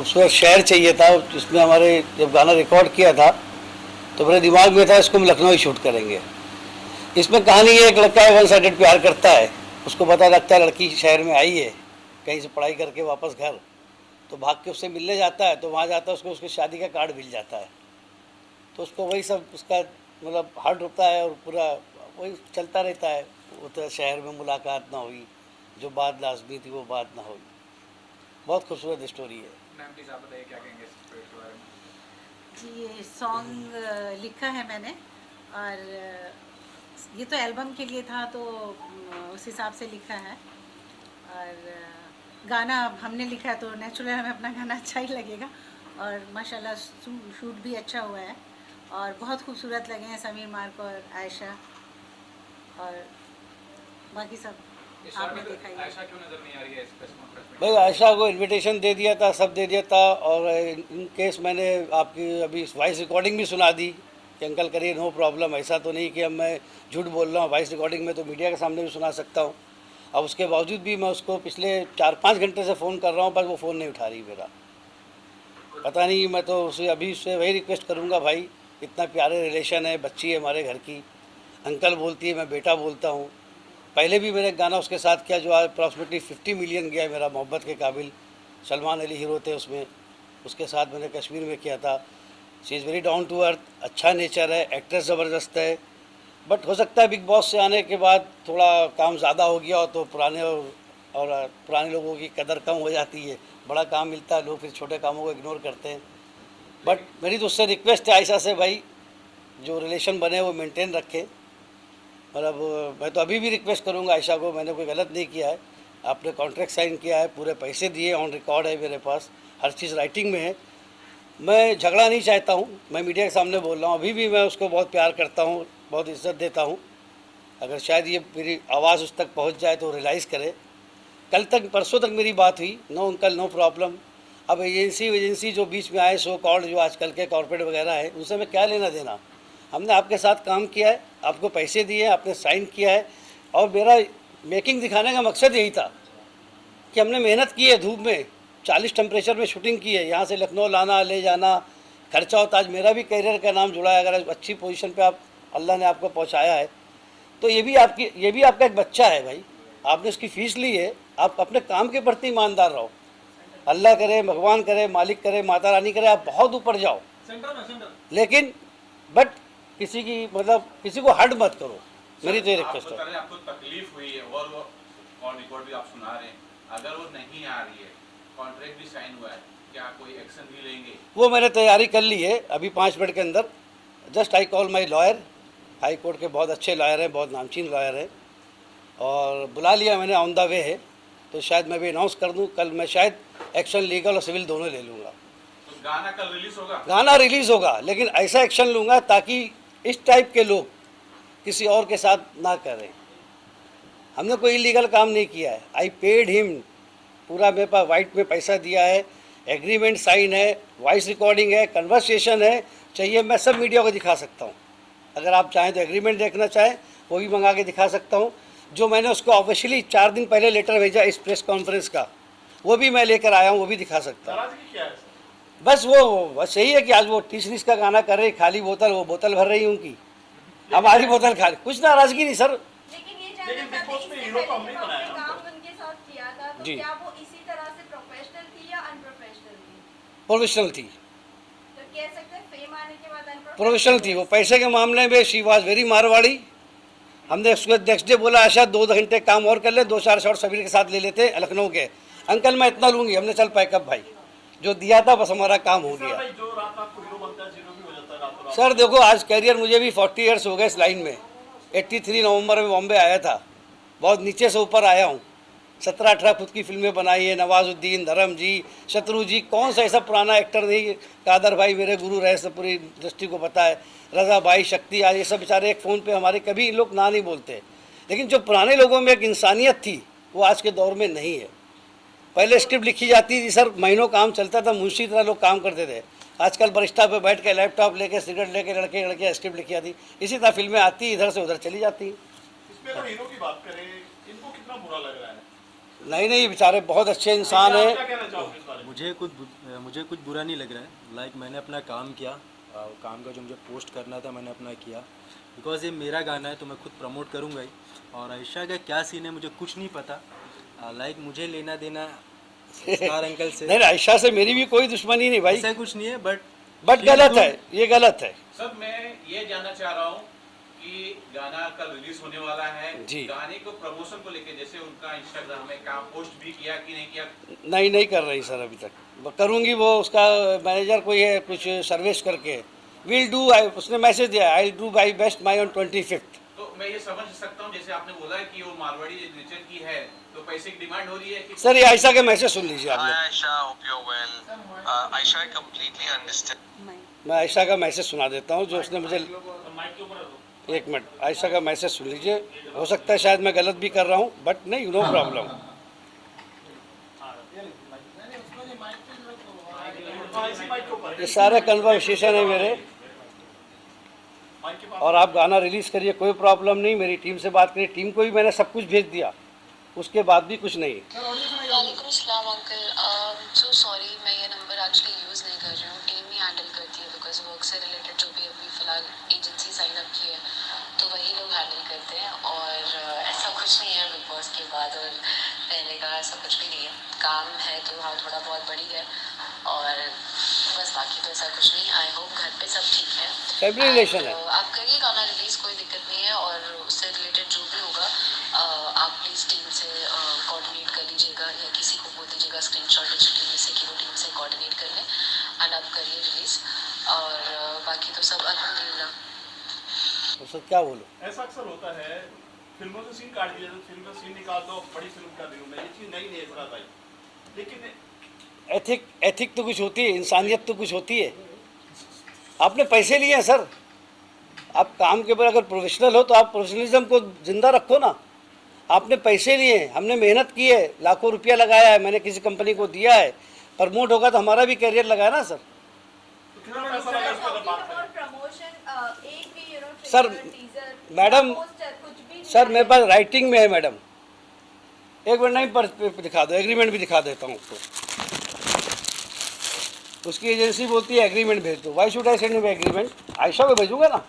खूबसूरत शेर चाहिए था, जिसमें हमारे जब गाना रिकॉर्ड किया था तो मेरे दिमाग में था इसको हम लखनऊ ही शूट करेंगे। इसमें कहानी ये, एक लड़का है वन साइडेड प्यार करता है, उसको पता लगता है लड़की शहर में आई है कहीं से पढ़ाई करके वापस घर, तो भाग के उससे मिलने जाता है, तो वहाँ जाता है उसको उसकी शादी का कार्ड मिल जाता है। तो उसको वही सब उसका मतलब हार्ट होता है और पूरा वही चलता रहता है, वो तो शहर में मुलाकात ना हुई, जो बात लाजमी थी वो बात ना हुई। बहुत खूबसूरत स्टोरी है। मैम प्लीज आप बताइए क्या कहेंगे इस प्रोजेक्ट के बारे में। जी, ये सॉन्ग लिखा है मैंने, और ये तो एल्बम के लिए था, तो उस हिसाब से लिखा है। और गाना अब हमने लिखा है तो नेचुरल हमें अपना गाना अच्छा ही लगेगा। और माशाल्लाह शूट भी अच्छा हुआ है और बहुत खूबसूरत लगे हैं समीर मार्क और आयशा, और बाकी सब आपने देखा ही है। आयशा क्यों नजर नहीं आ रही है इस प्रेस कॉन्फ्रेंस में? भाई आयशा को इनविटेशन दे दिया था, सब दे दिया था, और इन केस मैंने आपकी अभी वॉइस रिकॉर्डिंग भी सुना दी कि अंकल करिए नो प्रॉब्लम। ऐसा तो नहीं कि अब मैं झूठ बोल रहा हूँ, वॉइस रिकॉर्डिंग में तो मीडिया के सामने भी सुना सकता हूँ। अब उसके बावजूद भी मैं उसको पिछले 4-5 घंटे से फ़ोन कर रहा हूँ, पर वो फ़ोन नहीं उठा रही मेरा। पता नहीं, मैं तो उसे अभी उससे वही रिक्वेस्ट करूँगा, भाई इतना प्यारे रिलेशन है, बच्ची है हमारे घर की, अंकल बोलती है, मैं बेटा बोलता हूँ। पहले भी मैंने एक गाना उसके साथ किया जो अप्रॉक्सीमेटली 50 मिलियन गया है, मेरा मोहब्बत के काबिल, सलमान अली हीरो थे उसमें, उसके साथ मैंने कश्मीर में किया था। She is very down to earth, अच्छा नेचर है, एक्ट्रेस ज़बरदस्त है। बट हो सकता है बिग बॉस से आने के बाद थोड़ा काम ज़्यादा हो गया हो तो पुराने लोगों की कदर कम हो जाती है। बड़ा काम मिलता है, लोग फिर छोटे कामों को इग्नोर करते हैं। बट मेरी तो उससे रिक्वेस्ट है आयशा से, भाई जो रिलेशन बने वो मेंटेन रखें। मतलब मैं तो अभी भी रिक्वेस्ट करूंगा आयशा को, मैंने कोई गलत नहीं किया है, आपने कॉन्ट्रैक्ट साइन किया है, पूरे पैसे दिए, ऑन रिकॉर्ड है मेरे पास, हर चीज़ राइटिंग में है। मैं झगड़ा नहीं चाहता हूँ, मैं मीडिया के सामने बोल रहा हूँ, अभी भी मैं उसको बहुत प्यार करता हूँ, बहुत इज्जत देता हूँ। अगर शायद ये मेरी आवाज़ उस तक पहुँच जाए तो रियलाइज़ करे। कल तक परसों तक मेरी बात हुई, नो अंकल नो प्रॉब्लम। अब एजेंसी जो बीच में आए, सो कॉल्ड जो आजकल के कॉर्पोरेट वगैरह है, उनसे मैं क्या लेना देना। हमने आपके साथ काम किया है, आपको पैसे दिए, आपने साइन किया है, और मेरा मेकिंग दिखाने का मकसद यही था कि हमने मेहनत की है, धूप में 40 टेम्परेचर में शूटिंग की है, यहाँ से लखनऊ लाना ले जाना, खर्चा होता। आज मेरा भी करियर का नाम जुड़ा है, अगर अच्छी पोजीशन पे आप अल्लाह ने आपको पहुँचाया है तो ये भी आपका एक बच्चा है भाई, आपने उसकी फ़ीस ली है, आप अपने काम के प्रति ईमानदार रहो। अल्लाह करे, भगवान करे, मालिक करे, माता रानी करे, आप बहुत ऊपर जाओ, लेकिन बट किसी की मतलब किसी को हर्ट मत करो, मेरी तो ये रिक्वेस्ट है। आपको तकलीफ हुई है और वो ऑन रिकॉर्ड भी आप सुना रहे हैं, अगर वो नहीं आ रही है, कॉन्ट्रैक्ट भी साइन हुआ है, क्या कोई एक्शन भी लेंगे? वो मैंने तैयारी कर ली है, अभी 5 मिनट के अंदर just I call my lawyer, high court के बहुत अच्छे लॉयर हैं, बहुत नामचीन लॉयर हैं, और बुला लिया मैंने, ऑन द वे है। तो शायद मैं भी अनाउंस कर दूं, कल मैं शायद एक्शन लीगल और सिविल दोनों ले लूँगा। तो गाना कल रिलीज होगा? गाना रिलीज़ होगा, लेकिन ऐसा एक्शन लूँगा ताकि इस टाइप के लोग किसी और के साथ ना करें। हमने कोई इलीगल काम नहीं किया है, आई पेड हिम, पूरा मेरे पास वाइट में पैसा दिया है, एग्रीमेंट साइन है, वॉइस रिकॉर्डिंग है, कन्वर्सेशन है, चाहिए मैं सब मीडिया को दिखा सकता हूँ। अगर आप चाहें तो एग्रीमेंट देखना चाहें वो भी मंगा के दिखा सकता हूँ। जो मैंने उसको ऑफिशियली 4 दिन पहले लेटर भेजा इस प्रेस कॉन्फ्रेंस का, वो भी मैं लेकर आया हूँ, वो भी दिखा सकता हूँ। बस यही है कि आज वो 30 का गाना कर रही, खाली बोतल, वो बोतल भर रही उनकी, हमारी बोतल खाली, कुछ नाराजगी नहीं सर। लेकिन ये जानना चाहते हैं, इससे पहले जब आपने काम उनके साथ किया था तो जी। क्या वो इसी तरह से प्रोफेशनल थी या अनप्रोफेशनल थी? प्रोफेशनल थी, तो कह सकते हैं फेम आने के बाद प्रोफेशनल थी। वो पैसे के मामले में शी वॉज वेरी मारवाड़ी। हमने उसको नेक्स्ट डे बोला आशा 2 घंटे काम और कर ले, 2-4 शॉट सभी के साथ ले लेते लखनऊ के, अंकल मैं इतना लूँगी। हमने चल पैकअप भाई, जो दिया था बस हमारा काम हो गया। सर देखो आज कैरियर, मुझे भी 40 ईयर्स हो गए इस लाइन में। 83 नवंबर में बॉम्बे आया था, बहुत नीचे से ऊपर आया हूँ। 17-18 खुद की फिल्में बनाई है, नवाजुद्दीन, धर्म जी, शत्रु जी, कौन सा ऐसा पुराना एक्टर नहीं। कादर भाई मेरे गुरु रहे, सब पूरी इंडस्ट्री को पता है, रज़ा भाई, शक्ति, आज ये सब बेचारे एक फ़ोन पे हमारे, कभी इन लोग ना नहीं बोलते। लेकिन जो पुराने लोगों में एक इंसानियत थी वो आज के दौर में नहीं है। पहले स्क्रिप्ट लिखी जाती थी सर, महीनों काम चलता था, मुंशी तरह लोग काम करते थे। आजकल बरिस्टा पे बैठ के लैपटॉप लेके सिगरेट लेके लड़के लड़के स्क्रिप्ट लिखी जाती, इसी तरह फिल्में आती इधर से उधर चली जाती। इसमें तो हीरो की बात करें, इनको कितना बुरा लग रहा है? नहीं नहीं, बेचारे बहुत अच्छे इंसान हैं। क्या कहना चाहोगे इस बारे में? मुझे कुछ बुरा नहीं लग रहा है। लाइक मैंने अपना काम किया, काम का जो मुझे पोस्ट करना था मैंने अपना किया। बिकॉज ये मेरा गाना है तो मैं खुद प्रमोट करूँगा ही। और आयशा का क्या सीन है मुझे कुछ नहीं पता। लाइक मुझे लेना देना स्टार अंकल से नहीं, आयशा से मेरी भी कोई दुश्मनी नहीं भाई, ऐसा कुछ नहीं है। बट गलत है, ये गलत है। सर मैं ये जानना चाह रहा हूँ कि गाना कल रिलीज होने वाला है जी। गाने को प्रमोशन को लेके जैसे उनका इंस्टाग्राम में काम पोस्ट भी किया कि नहीं किया? नहीं कर रही सर अभी तक। करूँगी, वो उसका मैनेजर कोई है कुछ सर्विस करके, विल डू। उसने मैसेज दिया, I do my best my on 25th। तो मैं ये समझ सकता हूँ जैसे आपने बोला कि वो मारवाड़ी नेचर की है तो पैसे की डिमांड हो रही है कि सर ये आयशा के मैसेज सुन लीजिए आप Hi लोग। Aisha, hope you're well. Aisha, I completely understand. मैं आयशा का मैसेज सुना देता हूँ जो उसने मुझे। माइक के ऊपर रखो। एक मिनट, आयशा का मैसेज सुन लीजिए। हो सकता है शायद मैं गलत भी कर रहा हूँ, बट नहीं, नो प्रॉब्लम। हाँ, इसी माइक के ऊपर ये सारे कन्वर्सेशन है मेरे। माइक के पास। और आप गाना रिलीज़ करिए, कोई प्रॉब्लम नहीं। मेरी टीम से बात करिए, टीम को भी मैंने सब कुछ भेज दिया, उसके बाद भी कुछ नहीं। वालेकुम अस्सलाम अंकल, सो सॉरी मैं ये नंबर एक्चुअली यूज़ नहीं कर रही हूँ, टीम ही हैंडल करती है बिकॉज वर्क से रिलेटेड जो भी अभी फ़िलहाल एजेंसी साइन अप की है तो वही लोग हैंडल करते हैं। और ऐसा कुछ नहीं है बिग बॉस के बाद और पहले का ऐसा कुछ भी नहीं है। काम है तो हाँ थोड़ा बहुत बढ़ी है और बस, बाकी तो ऐसा कुछ नहीं। आई होप घर पे सब ठीक है। फैमिली रिलेशन है। आप करिए गाना रिलीज़, कोई दिक्कत नहीं है। और उससे रिलेटेड जो भी होगा आप प्लीज़ टीम से कोऑर्डिनेट कर लीजिएगा या किसी को बोल दीजिएगा स्क्रीनशॉट डिजिटली में से कि वो टीम से कोऑर्डिनेट कर लें एंड आप करिए रिलीज़। और बाकी तो सब अल्हम्दुलिल्लाह। तो सर क्या बोलो, ऐसा अक्सर होता है, फिल्मों से सीन काट दिया, फिल्म का सीन निकाल दो, बड़ी फिल्म कर रही हूँ मैं, ये चीज़ नहीं है इस भाई। लेकिन एथिक तो कुछ होती है, इंसानियत तो कुछ होती है। आपने पैसे लिए हैं सर, आप काम के ऊपर अगर प्रोफेशनल हो तो आप प्रोफेशनलिज्म को जिंदा रखो ना। आपने पैसे लिए हैं, हमने मेहनत की है, लाखों रुपया लगाया है, मैंने किसी कंपनी को दिया है, प्रमोट होगा तो हमारा भी कैरियर लगाया ना सर। कितना पैसा लगा इस पर अगर बात करें? प्रमोशन एक भी सर, टीजर मैडम, पोस्टर कुछ भी सर मेरे पास राइटिंग में है मैडम, एक मिनट नहीं पर दिखा दो, एग्रीमेंट भी दिखा देता हूँ आपको। उसकी एजेंसी बोलती है एग्रीमेंट भेज दो। Why should I send me agreement? Ayesha को भेजूंगा ना।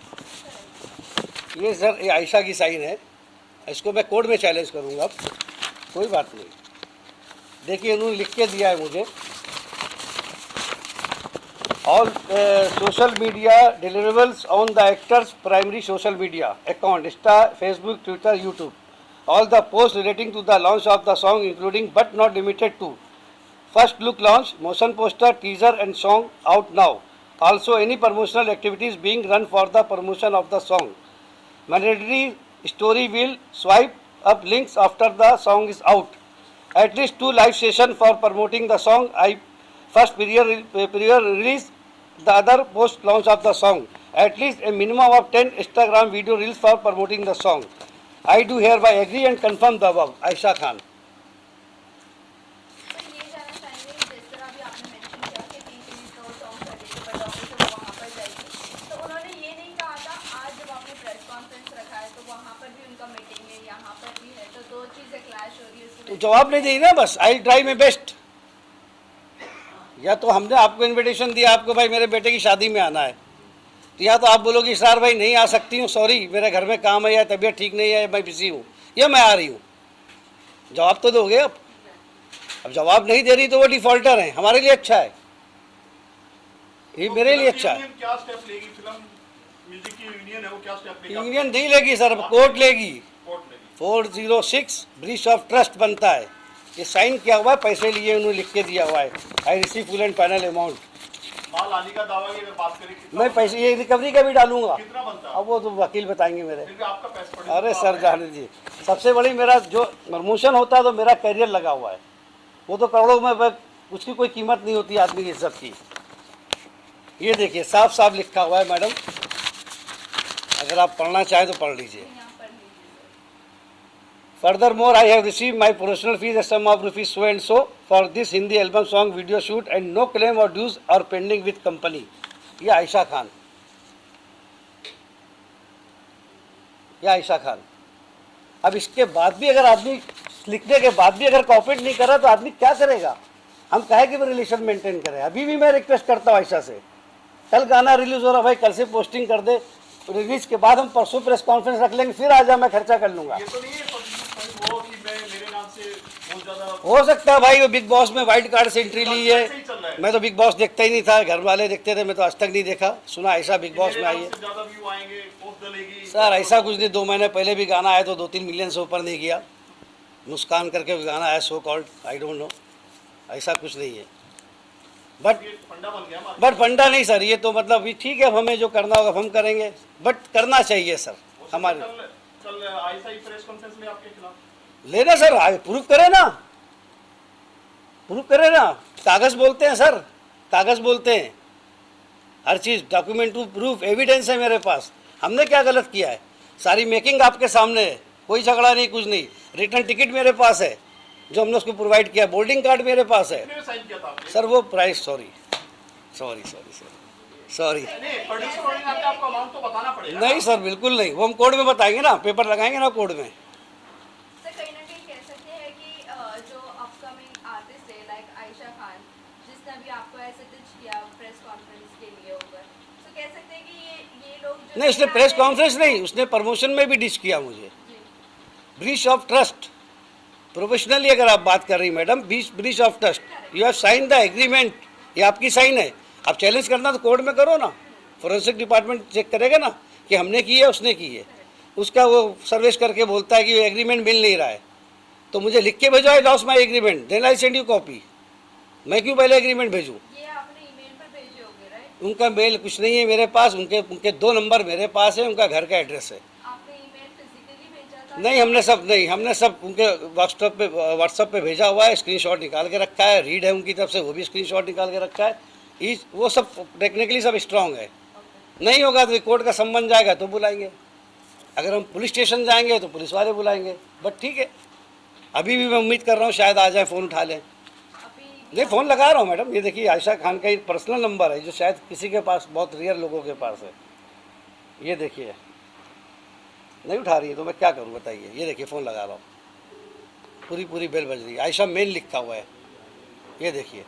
ये सर ये आयशा की साइन है, इसको मैं कोर्ट में चैलेंज करूंगा। अब कोई बात नहीं, देखिए उन्होंने लिख के दिया है मुझे। All social media deliverables on the actors primary social media account, Insta, Facebook, Twitter, YouTube. All the posts relating to the launch of the song including but not limited to first look launch, motion poster, teaser and song out now. Also any promotional activities being run for the promotion of the song. Mandatory story will swipe up links after the song is out. At least 2 live sessions for promoting the song. I first prior release, the other post launch of the song. At least a minimum of 10 Instagram video reels for promoting the song. I do hereby agree and confirm the above. Ayesha Khan. तो ये जानना चाहेंगे कि जिस तरह भी आपने mention किया कि 30 मिनट का सॉन्ग कर देंगे बट ऑफिस से वहाँ पर जाएगी, तो उन्होंने ये नहीं कहा था आज जब आपने प्रेस कॉन्फ्रेंस रखा है तो वहाँ पर भी उनका मीटिंग है, यहाँ पर भी है, तो दो चीज़ें क्लैश हो रही है उसकी तो वजह जवाब नहीं दी ना, बस आई ट्राई माई बेस्ट। या तो हमने आपको इनविटेशन दिया, आपको भाई मेरे बेटे की शादी में आना है, तो या तो आप बोलोगे सर भाई नहीं आ सकती हूँ, सॉरी मेरे घर में काम है या तबीयत ठीक नहीं है, मैं बिजी हूँ, या मैं आ रही हूँ। जवाब तो दोगे अब जवाब नहीं दे रही तो वो डिफॉल्टर हैं, हमारे लिए अच्छा है, ये तो मेरे लिए अच्छा है। यूनियन क्या स्टेप लेगी? फिल्म म्यूजिक की यूनियन है वो क्या स्टेप लेगी? यूनियन नहीं लेगी सर, कोर्ट लेगी। कोर्ट लेगी। 406 ब्रीच ऑफ ट्रस्ट बनता है, ये साइन किया हुआ है, पैसे लिए उन्होंने लिख के दिया हुआ है। I receive full and final amount. माल आने का दावा की अगर बात करें कितना मैं पैसे ये रिकवरी का भी डालूंगा, कितना बनता है? अब वो तो वकील बताएंगे मेरे। फिर भी आपका पैसा पड़ेगा। अरे सर जाने दीजिए, सबसे बड़ी मेरा जो प्रमोशन होता है तो मेरा करियर लगा हुआ है, वो तो करोड़ों में उसकी कोई कीमत नहीं होती आदमी की इज्जत की। ये देखिए साफ साफ लिखा हुआ है मैडम, अगर आप पढ़ना चाहें तो पढ़ लीजिए। यहाँ पर लीजिए। Furthermore, I have received my professional fees a sum of rupees so and so for this Hindi album song video shoot and no claim or dues are pending with company. ये आयशा खान, ये आयशा खान। अब इसके बाद भी अगर आदमी लिखने के बाद भी अगर कॉपरेट नहीं करा तो आदमी क्या करेगा? हम कहे कि वो रिलेशन मेंटेन करें। अभी भी मैं रिक्वेस्ट करता हूँ आयशा से, कल गाना रिलीज हो रहा भाई, कल से पोस्टिंग कर दे, रिलीज के बाद हम परसों प्रेस कॉन्फ्रेंस रख लेंगे, फिर आ जा, मैं खर्चा कर लूंगा। ये तो नहीं है वो कि मैं मेरे नाम से बहुत ज्यादा हो सकता है भाई वो बिग बॉस में वाइल्ड कार्ड से एंट्री ली ऐसे ही चल रहा है। है। मैं तो बिग बॉस देखता ही नहीं था, घर वाले देखते थे, मैं तो आज तक नहीं देखा। सुना आयशा बिग बॉस में आई है। ज्यादा व्यू आएंगे, पोस्ट डलेगी। सर ऐसा कुछ नहीं, 2 महीने पहले भी गाना आया तो 2-3 मिलियन से ऊपर नहीं गया। मुस्कान करके गाना आया, so called, I don't know, ऐसा कुछ नहीं है। बट ये फंडा बन गया हमारा। बट फंडा नहीं सर, ये तो मतलब भी ठीक है, अब हमें जो करना होगा हम करेंगे, बट करना चाहिए सर हमारे। कल आयशा ही प्रेस कॉन्फ्रेंस में आपके खिलाफ लेना सर, प्रूफ करे ना, प्रूफ करे ना, कागज बोलते हैं सर, कागज बोलते हैं, हर चीज़ डॉक्यूमेंट टू प्रूफ, एविडेंस है मेरे पास। हमने क्या गलत किया है? सारी मेकिंग आपके सामने है, कोई झगड़ा नहीं, कुछ नहीं। रिटर्न टिकट मेरे पास है जो हमने उसको प्रोवाइड किया, बोर्डिंग कार्ड मेरे पास है। कितने साइन किया था आपने? सर वो प्राइस, सॉरी, नहीं, प्रोड्यूसर होने के नाते आपको अमाउंट तो बताना पड़ेगा। नहीं सर, बिल्कुल नहीं, वो हम कोर्ट में बताएंगे ना, पेपर लगाएंगे ना कोर्ट में। सर कहीं ना कहीं कह सकते हैं कि जो अपकमिंग आर्टिस्ट है लाइक आयशा खान, जिसने अभी आपको ऐसे डिच किया प्रेस कॉन्फ्रेंस के लिए ऊपर, तो कह सकते हैं कि ये लोग जो नहीं, उसने प्रेस कॉन्फ्रेंस नहीं, उसने प्रमोशन में भी डिश किया मुझे। ब्रीच ऑफ ट्रस्ट, प्रोफेशनली अगर आप बात कर रही madam, breach of trust, you have sign the agreement, ये आपकी साइन है। आप चैलेंज करना तो कोर्ट में करो ना, फोरेंसिक डिपार्टमेंट चेक करेगा ना कि हमने की है, उसने की है। उसका वो सर्विस करके बोलता है कि एग्रीमेंट मिल नहीं रहा है, तो मुझे लिख के भेजो, I lost my agreement, then I send you copy. मैं क्यों पहले एग्रीमेंट भेजूँ? ये आपने ईमेल पर भेजे होंगे राइट? उनका मेल कुछ नहीं है मेरे पास, उनके 2 नंबर मेरे पास है, उनका घर का एड्रेस है। आपने ईमेल फिजिकली भेजा था? नहीं, हमने सब उनके व्हाट्सएप पे भेजा हुआ है, स्क्रीनशॉट निकाल के रखा है, रीड है उनकी तरफ से, वो भी स्क्रीनशॉट निकाल के रखा है। वो सब टेक्निकली सब स्ट्रांग है। नहीं होगा तो कोर्ट का संबंध जाएगा तो बुलाएंगे, अगर हम पुलिस स्टेशन जाएंगे तो पुलिस वाले बुलाएंगे। बट ठीक है, अभी भी मैं उम्मीद कर रहा हूँ शायद आ जाए, फ़ोन उठा लें। अभी नहीं, फ़ोन लगा रहा हूँ मैडम, ये देखिए आयशा खान का एक पर्सनल नंबर है जो शायद किसी के पास, बहुत रेयर लोगों के पास है। ये देखिए, नहीं उठा रही है तो मैं क्या करूँ बताइए। ये देखिए फ़ोन लगा रहा हूँ, पूरी बेल बज रही है, आयशा मेल लिखा हुआ है, ये देखिए।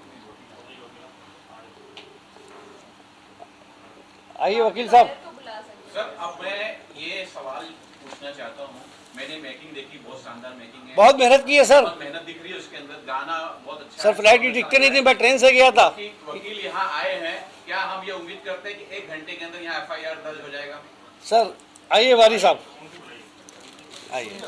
आइए वकील साहब। तो बुला सकते हैं। सर अब मैं ये सवाल पूछना चाहता हूँ, मैंने मेकिंग देखी, बहुत शानदार मेकिंग है, बहुत मेहनत की है सर। बहुत मेहनत दिख रही है उसके अंदर, गाना बहुत अच्छा सर है। फ्लाइट की टिकटें नहीं थी, मैं ट्रेन से गया था। वकील यहाँ आए हैं, क्या हम ये उम्मीद करते हैं कि 1 घंटे के अंदर यहाँ FIR दर्ज हो जाएगा? सर आइए वारी साहब, आइए।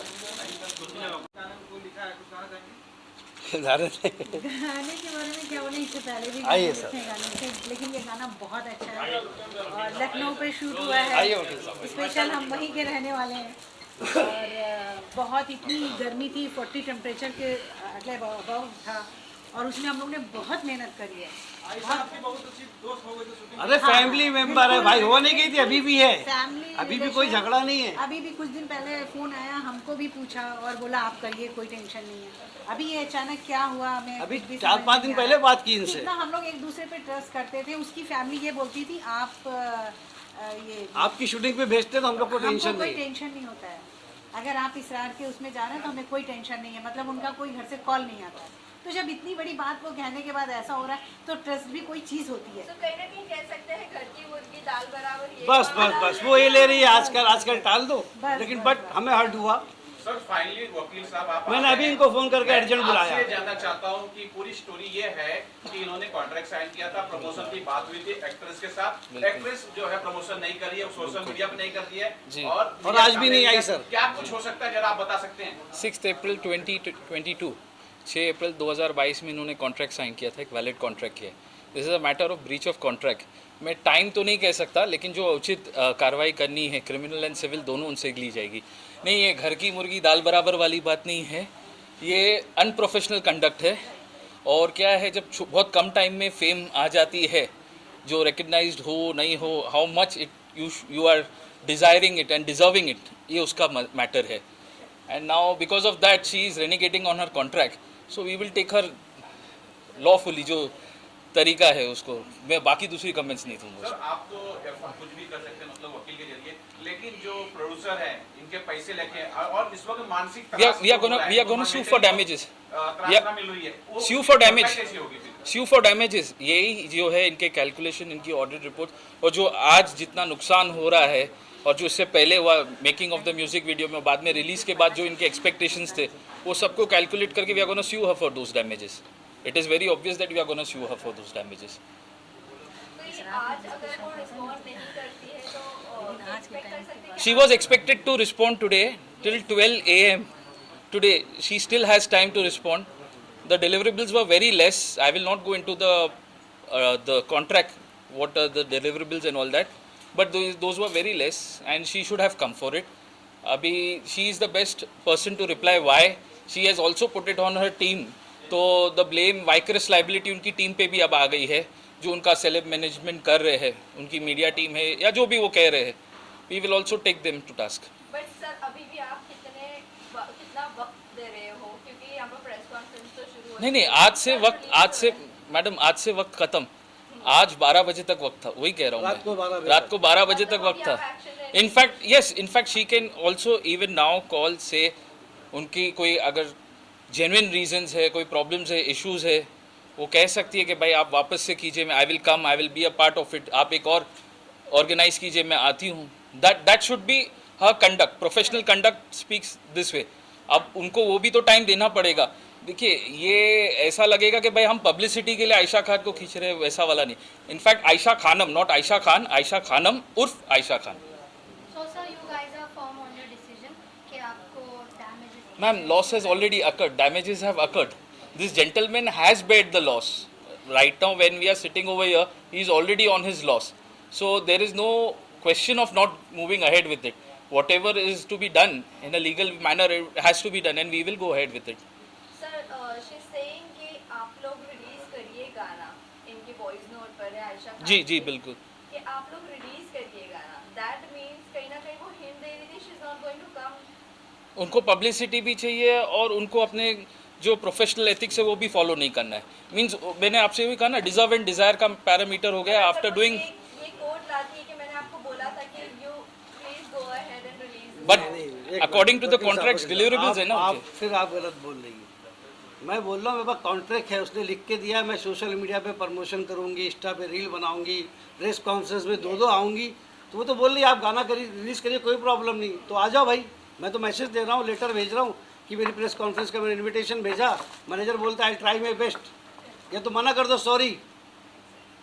गाने के बारे में क्या बोले, इससे पहले भी आइए गाने सर। लिखे हैं गाने से, लेकिन ये गाना बहुत अच्छा है और लखनऊ पे शूट हुआ आइए है, वकील साहब। स्पेशल हम वहीं के रहने वाले हैं। और बहुत इतनी गर्मी थी, 40 टेम्परेचर के अगले अबव था, और उसमें हम लोग ने बहुत मेहनत करी है। अरे फैमिली मेंबर है भाई, हो नहीं गई थी, अभी भी है, फैमिली अभी भी कोई झगड़ा नहीं है। अभी भी कुछ दिन पहले फ़ोन आया, हमको भी पूछा और बोला आप करिए, कोई टेंशन नहीं है। अभी ये अचानक क्या हुआ, हमें अभी कुछ भी 4-5 समझ दिन नहीं पहले आया। बात की इनसे। कितना हम लोग एक दूसरे पे ट्रस्ट करते थे। उसकी फैमिली ये बोलती थी आप ये आपकी शूटिंग पे भेजते तो हम लोग को हमको टेंशन कोई नहीं। टेंशन नहीं होता है, अगर आप इसरार के उसमें जा रहे हैं तो हमें कोई टेंशन नहीं है। मतलब उनका कोई घर से कॉल नहीं आता है। तो जब इतनी बड़ी बात को कहने के बाद ऐसा हो रहा है तो ट्रस्ट भी कोई चीज़ होती है। तो कहीं ना कहीं कह सकते हैं घर की मुर्गी दाल बराबर, ये बस वो ये ले रही है आजकल टाल दो, बस, लेकिन बस, बट हमें हर्ट हुआ। सर फाइनली वकील साहब आप मैंने आ अभी गए। इनको फोन करके मैं अर्जेंट बुलाया। आपसे जानना चाहता हूँ कि पूरी स्टोरी ये है कि इन्होंने कॉन्ट्रैक्ट साइन किया था, प्रमोशन की बात हुई थी एक्ट्रेस के साथ, एक्ट्रेस जो है प्रमोशन नहीं कर रही है, सोशल मीडिया पे नहीं कर रही है, और आज भी नहीं आई सर। क्या कुछ हो सकता है जरा आप बता सकते हैं? 6 अप्रैल 2022 6 अप्रैल 2022 में इन्होंने कॉन्ट्रैक्ट साइन किया था, एक वैलिड कॉन्ट्रैक्ट किया। This is a matter of breach of contract. मैं टाइम तो नहीं कह सकता, लेकिन जो उचित कार्रवाई करनी है, क्रिमिनल एंड सिविल दोनों, उनसे ली जाएगी। नहीं, ये घर की मुर्गी दाल बराबर वाली बात नहीं है, ये अनप्रोफेशनल कंडक्ट है। और क्या है, जब बहुत कम टाइम में फेम आ जाती है, जो रिकग्नाइज्ड हो नहीं हो, how much it you are desiring it and deserving it, ये उसका मैटर है। And now because of that she is renegating on her contract, so we will take her lawfully, जो तरीका है उसको। मैं बाकी दूसरी कमेंट्स नहीं दूंगा। सर आप तो कुछ भी कर सकते हैं, मतलब वकील के जरिए, लेकिन जो प्रोड्यूसर है इनके उनके पैसे लेके और इस वक्त मानसिक we are going to sue for damages. त्रासना मिल रही है वो Sue for damage. कैसे होगी फिर? Sue for damages, यही जो है इनके कैलकुलेशन, इनकी ऑडिट रिपोर्ट, और जो आज जितना नुकसान हो रहा है और जो इससे पहले हुआ making of the music video में, बाद में रिलीज के बाद जो इनके एक्सपेक्टेशंस थे, वो सबको कैलकुलेट करके we are gonna sue her for those damages. It is very obvious that we are going to sue her for those damages. तो ये आज अगर वो रिस्पॉन्ड नहीं करती है तो एक्सपेक्ट कर सकते हैं She was expected to respond today till 12 a.m. Today she still has time to respond. The deliverables were very less. I will not go into the contract, what are the deliverables and all that, but those were very less, and she should have come for it. Abhi she is the best person to reply why. She has also put it on her team. तो the blame वाइकरस liability उनकी team पे भी अब आ गई है, जो उनका celeb management कर रहे हैं, उनकी मीडिया टीम है या जो भी वो कह रहे हैं. We will also take them to task. But sir अभी भी आप कितना वक्त दे रहे हो, क्योंकि यहाँ पर प्रेस कॉन्फ्रेंस तो शुरू हो नहीं आज से मैडम आज से वक्त खत्म. आज 12 बजे तक वक्त था, वही कह रहा हूँ मैं. रात को 12 बजे तक वक्त था. In fact she can also even now call से, उनकी कोई अगर जेन्युइन रीजंस है, कोई प्रॉब्लम्स है, इश्यूज है, वो कह सकती है कि भाई आप वापस से कीजिए, मैं I will come, I will be a part of it, आप एक और ऑर्गेनाइज कीजिए, मैं आती हूँ. That should be her conduct. Professional conduct speaks this way. अब उनको वो भी तो टाइम देना पड़ेगा. देखिए ये ऐसा लगेगा कि भाई हम पब्लिसिटी के लिए आयशा खान को खींच रहे हैं, वैसा वाला नहीं. इनफैक्ट आयशा खानम, नॉट आयशा खान, आयशा खानम उर्फ Ayesha Khan. So sir, you guys are firm on your decision कि आपको damages. Ma'am, loss has already occurred. Damages have occurred. This gentleman has paid the loss. Right now, when we are sitting over here, he is already on his loss. So there is no question of not moving ahead with it. Whatever is to be done in a legal manner, it has to be done, and we will go ahead with it. Sir she is saying कि आप लोग release करिए गाना, इनके voice note पर है आयशा खान जी की, बिल्कुल. कि आप लोग रिलीज करिए गाना. दैट मींस कहीं ना कहीं वो हिंट दे रही थी she is not going to come. उनको पब्लिसिटी भी चाहिए और उनको अपने जो प्रोफेशनल एथिक्स है वो भी फॉलो नहीं करना है. मींस मैंने आपसे भी कहा ना, डिजर्व एंड डिजायर का पैरामीटर हो गया आफ्टर डूइंग. ये कोड लाती है कि मैंने आपको बोला था कि you please go ahead and release. But according to the contracts deliverables है ना आप उनके. फिर आप गलत बोल रही हैं. मैं बोल रहा हूँ मेरे पास कॉन्ट्रैक्ट है, उसने लिख के दिया, मैं सोशल मीडिया पे प्रमोशन करूँगी, इंस्टा पे रील बनाऊँगी, प्रेस कॉन्फ्रेंस में दो आऊँगी. तो वो तो बोल रही है आप गाना करिए, रिलीज़ करिए, कोई प्रॉब्लम नहीं, तो आ जाओ भाई. मैं तो मैसेज दे रहा हूँ, लेटर भेज रहा हूँ कि मेरी प्रेस कॉन्फ्रेंस का मैंने इनविटेशन भेजा. मैनेजर बोलता है आई ट्राई माई बेस्ट, या तो मना कर दो सॉरी.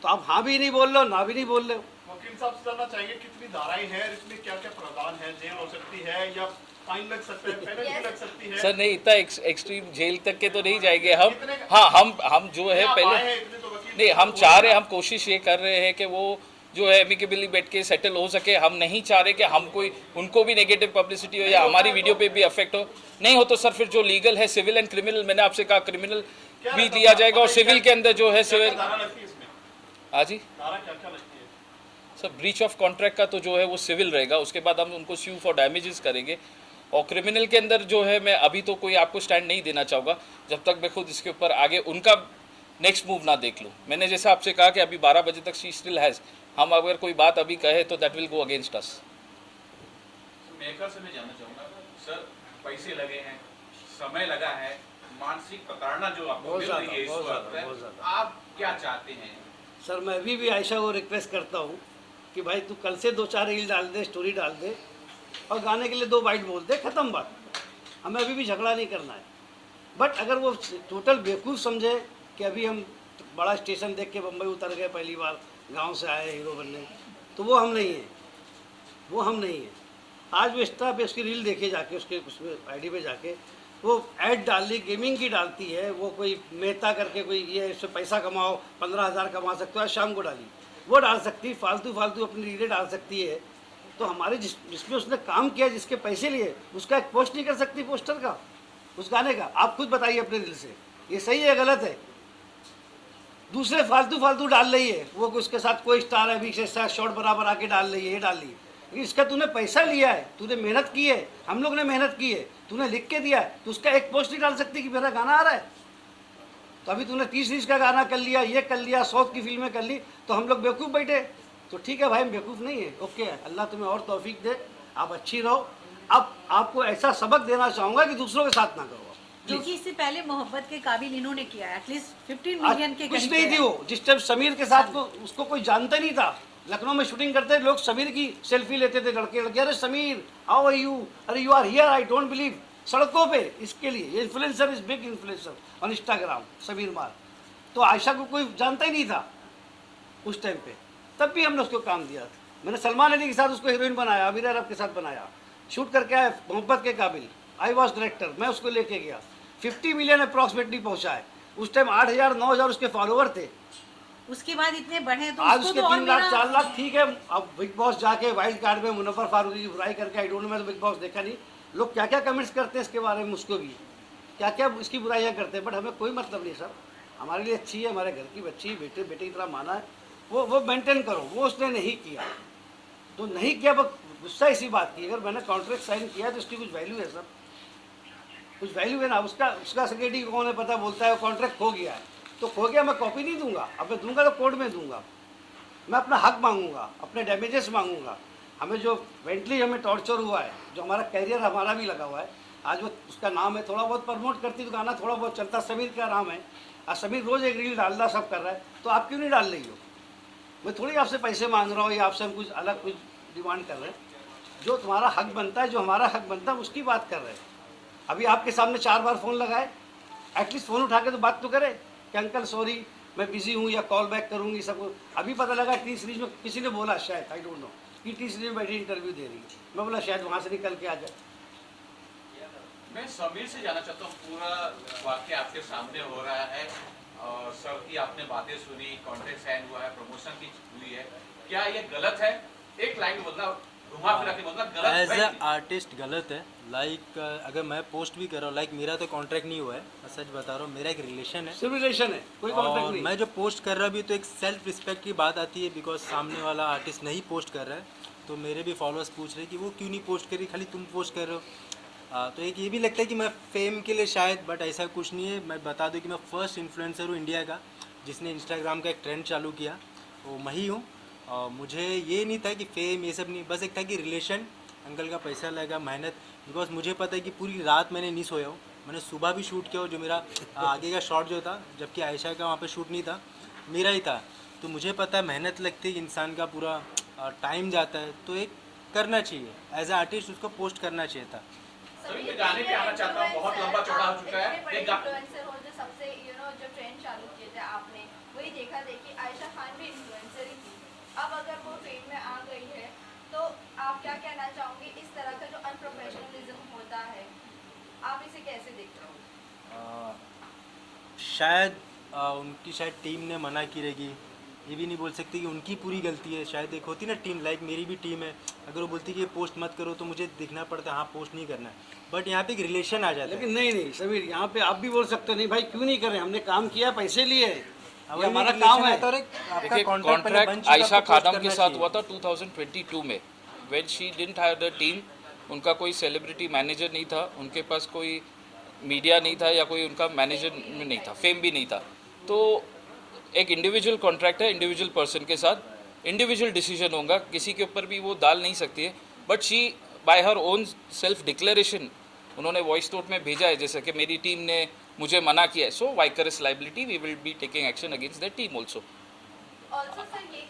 तो आप हाँ भी नहीं बोल रहे हो, ना भी नहीं बोल रहे हो. वकील साहब से जानना चाहिए कितनी धाराएं हैं, इसमें क्या क्या प्रावधान है, जेल हो सकती है या फाइन लग सकता है, पेनल्टी लग सकती है? सर नहीं, इतना एक्सट्रीम जेल तक के तो नहीं जाएंगे हम. हाँ हम जो है पहले नहीं, हम चाह रहे, हम कोशिश ये कर रहे हैं कि वो जो है एमिकेबली बैठ के सेटल हो सके. हम नहीं चाह रहे कि हम कोई उनको भी नेगेटिव पब्लिसिटी हो या हमारी वीडियो पे भी अफेक्ट हो. नहीं हो तो सर फिर जो लीगल है, सिविल एंड क्रिमिनल, मैंने आपसे कहा क्रिमिनल भी लिया जाएगा और सिविल के अंदर जो है सिविल. हाँ जी सर, ब्रीच ऑफ कॉन्ट्रैक्ट का तो जो है वो सिविल रहेगा, उसके बाद हम उनको स्यू फॉर डैमेजेस करेंगे. और क्रिमिनल के अंदर जो है मैं अभी तो कोई आपको स्टैंड नहीं देना चाहूँगा जब तक मैं खुद इसके ऊपर आगे उनका नेक्स्ट मूव ना देख लूँ. मैंने जैसे आपसे कहा कि अभी 12 बजे तक शी स्टिल हैज़. हम अगर कोई बात अभी कहे तो that will go against us. Maker से मैं जानना चाहूँगा सर, पैसे लगे हैं, समय लगा है, मानसिक प्रताड़ना जो आपको मिल रही है इस वक्त, आप क्या चाहते हैं? सर मैं अभी भी आयशा को रिक्वेस्ट करता हूँ कि भाई तू कल से 2-4 रील डाल दे, स्टोरी डाल दे और गाने के लिए 2 बाइट बोल दे, ख़त्म बात. हमें अभी भी झगड़ा नहीं करना है. बट अगर वो टोटल बेवकूफ़ समझे कि अभी हम बड़ा स्टेशन देख के बम्बई उतर गए, पहली बार गांव से आए हीरो बनने, तो वो हम नहीं हैं, वो हम नहीं हैं. आज वो इंस्टा पे उसकी रील देखे जाके, उसके उसमें आईडी पे जाके वो ऐड डाल ली, गेमिंग की डालती है, वो कोई मेहता करके कोई ये इससे पैसा कमाओ, 15,000 कमा सकते हो, आज शाम को डाली, वो डाल सकती है. फालतू अपनी रीलें डाल सकती है. तो हमारे जिसमें उसने काम किया, जिसके पैसे लिए, उसका एक पोस्ट नहीं कर सकती पोस्टर का, उस गाने का. आप खुद बताइए अपने दिल से, ये सही है गलत है? दूसरे फालतू डाल रही है, वो उसके साथ कोई स्टार है, अभी से शॉर्ट बराबर आके डाल रही है, ये डाल रही है. लेकिन इसका तूने पैसा लिया है, तूने मेहनत की है, हम लोग ने मेहनत की है, तूने लिख के दिया है, तो उसका एक पोस्ट नहीं डाल सकती कि मेरा गाना आ रहा है. तो अभी तूने 30 का गाना कर लिया, ये कर लिया, साउथ की फिल्में कर ली, तो हम लोग बेवकूफ़ बैठे. तो ठीक है भाई, हम बेवकूफ़ नहीं है, ओके. अल्लाह तुम्हें और तौफीक दे, आप अच्छी रहो. अब आपको ऐसा सबक देना चाहूँगा कि दूसरों के साथ ना करो। जो कि इससे पहले मोहब्बत के काबिल इन्होंने किया है, एटलीस्ट 15 मिलियन के कुछ करीब नहीं है। थी वो, जिस टाइम समीर के साथ को उसको कोई जानता नहीं था। लखनऊ में शूटिंग करते लोग समीर की सेल्फी लेते थे लड़के लड़के, अरे समीर हाउ आर यू, अरे you are here, I don't believe, सड़कों पे इसके लिए। ये influencer is big influencer on Instagram, Sameer मार। तो आयशा को कोई जानता ही नहीं था उस टाइम पे, तब भी हमने उसको काम दिया। मैंने सलमान अली के साथ उसको हीरोइन बनाया, अमीर अरब के साथ बनाया, शूट करके आया मोहब्बत के काबिल, आई वॉज डायरेक्टर, मैं उसको लेके गया। 50 मिलियन अप्रॉक्सीमेटली पहुंचा है। उस टाइम 8,000 9,000 उसके फॉलोवर थे। उसके बाद इतने बढ़े तो आज उसको उसके तो और 3 लाख मेरा- 4 लाख ठीक है। अब बिग बॉस जाके वाइल्ड कार्ड में मुनव्वर फारूकी की बुराई करके, आई डोंट नो, मैं तो बिग बॉस देखा नहीं, लोग क्या क्या कमेंट्स करते हैं इसके बारे में, उसको भी क्या क्या इसकी बुराइयाँ करते हैं, बट हमें कोई मतलब नहीं सर। हमारे लिए अच्छी है, हमारे घर की बच्ची, बेटे बेटे की तरह माना है, वो मेंटेन करो। वो उसने नहीं किया तो नहीं किया, बस गुस्सा इसी बात की। अगर मैंने कॉन्ट्रैक्ट साइन किया तो उसकी कुछ वैल्यू है सर, कुछ वैल्यू है ना। उसका सेक्रेटरी कौन है पता, बोलता है वो कॉन्ट्रैक्ट खो गया है, तो खो गया, मैं कॉपी नहीं दूंगा। अब मैं दूंगा तो कोर्ट में दूंगा, मैं अपना हक मांगूंगा, अपने डैमेजेस मांगूंगा। हमें जो मेंटली हमें टॉर्चर हुआ है, जो हमारा कैरियर हमारा भी लगा हुआ है, आज वो उसका नाम है, थोड़ा बहुत प्रमोट करती तो गाना थोड़ा बहुत चलता, समीर का नाम है, आज समीर रोज़ एक रील डालना सब कर रहा है, तो आप क्यों नहीं डाल रही हो? मैं थोड़ी आपसे पैसे मांग रहा हूँ या आपसे हम कुछ अलग कुछ डिमांड कर रहे हैं। जो तुम्हारा हक बनता है, जो हमारा हक बनता है, उसकी बात कर रहे हैं। अभी आपके सामने 4 बार फ़ोन लगाए, एटलीस्ट फ़ोन उठा के तो बात तो करे कि अंकल सॉरी मैं बिजी हूँ या कॉल बैक करूँगी सब। अभी पता लगा टी सीरीज में किसी ने बोला, शायद आई डोंट नो, कि टी सीरीज में बैठी इंटरव्यू दे रही है। मैं बोला शायद वहाँ से निकल के आ जाए। मैं समीर से जाना चाहता हूँ, पूरा वाक्य आपके सामने हो रहा है और सर की आपने बातें सुनी, कॉन्ट्रैक्ट साइन हुआ है, प्रमोशन की हुई है, क्या ये गलत है? एक लाइन बोलना, घुमा फिरा के बोलना, गलत एज है? अ आर्टिस्ट गलत है। लाइक अगर मैं पोस्ट भी कर रहा हूँ, लाइक मेरा तो कॉन्ट्रैक्ट नहीं हुआ है, मैं सच बता रहा हूँ, मेरा एक रिलेशन है, सिर्फ रिलेशन है, कोई कॉन्ट्रैक्ट और नहीं। मैं जो पोस्ट कर रहा भी तो एक सेल्फ रिस्पेक्ट की बात आती है, बिकॉज सामने वाला आर्टिस्ट नहीं पोस्ट कर रहा है, तो मेरे भी फॉलोअर्स पूछ रहे हैं कि वो क्यों नहीं पोस्ट करी, खाली तुम पोस्ट कर रहे हो। तो एक ये भी लगता है कि मैं फेम के लिए शायद, बट ऐसा कुछ नहीं है। मैं बता दूं कि मैं फर्स्ट इन्फ्लुएंसर हूँ इंडिया का जिसने इंस्टाग्राम का एक ट्रेंड चालू किया, वो मैं ही हूँ। और मुझे ये नहीं था कि फेम ये सब नहीं, बस एक था कि रिलेशन, अंकल का पैसा लगा, मेहनत, बिकॉज मुझे पता है कि पूरी रात मैंने नहीं सोया हूँ, मैंने सुबह भी शूट किया, और जो मेरा आगे का शॉट जो था, जबकि आयशा का वहाँ पे शूट नहीं था, मेरा ही था, तो मुझे पता है मेहनत लगती है, इंसान का पूरा टाइम जाता है, तो एक करना चाहिए एज ए आर्टिस्ट, उसको पोस्ट करना चाहिए था। सभी मैं गाने पे आना चाहता हूँ, बहुत लंबा चौड़ा हो चुका है। एक गा- इन्फ्लुएंसर हो जो सबसे जो ट्रेंड चालू किए थे आपने, वही देखा देखी आयशा खान भी इन्फ्लुएंसर ही थी। अब अगर वो फेम में आ गई है तो आप क्या कहना चाहोगे? इस तरह का जो अनप्रोफेशनलिज्म होता है, आप इसे कैसे देखते हो? शायद उनकी शायद टीम ने मना की रहेगी, ये भी नहीं बोल सकती कि उनकी पूरी गलती है। शायद एक होती ना टीम, लाइक मेरी भी टीम है, अगर वो बोलती कि ये पोस्ट मत करो तो मुझे दिखना पड़ता है हाँ पोस्ट नहीं करना है, बट यहाँ पे एक रिलेशन आ जाता है। लेकिन नहीं समीर, यहाँ पे आप भी बोल सकते हो नहीं भाई क्यों नहीं करें, हमने काम किया, पैसे लिए, वही ये हमारा relation काम है। आता और एक आपका देखिए contract पहले बन कॉन्ट्रैक्ट चुका, आयशा आपको post खादम के करना साथ चाहिए। हुआ था 2022 में, when she didn't have the team. उनका कोई सेलिब्रिटी मैनेजर नहीं था, उनके पास कोई मीडिया नहीं था या कोई उनका मैनेजर नहीं था, फेम भी नहीं था। तो एक इंडिविजुअल कॉन्ट्रैक्ट है, इंडिविजुअल पर्सन के साथ इंडिविजुअल डिसीजन होगा, किसी के ऊपर भी वो डाल नहीं सकती है। But she bye her own self declaration उन्होंने वॉइस नोट में भेजा है, जैसे कि मेरी टीम ने मुझे मना किया है, so vicarious liability we will be taking action against that team also. Also sir ये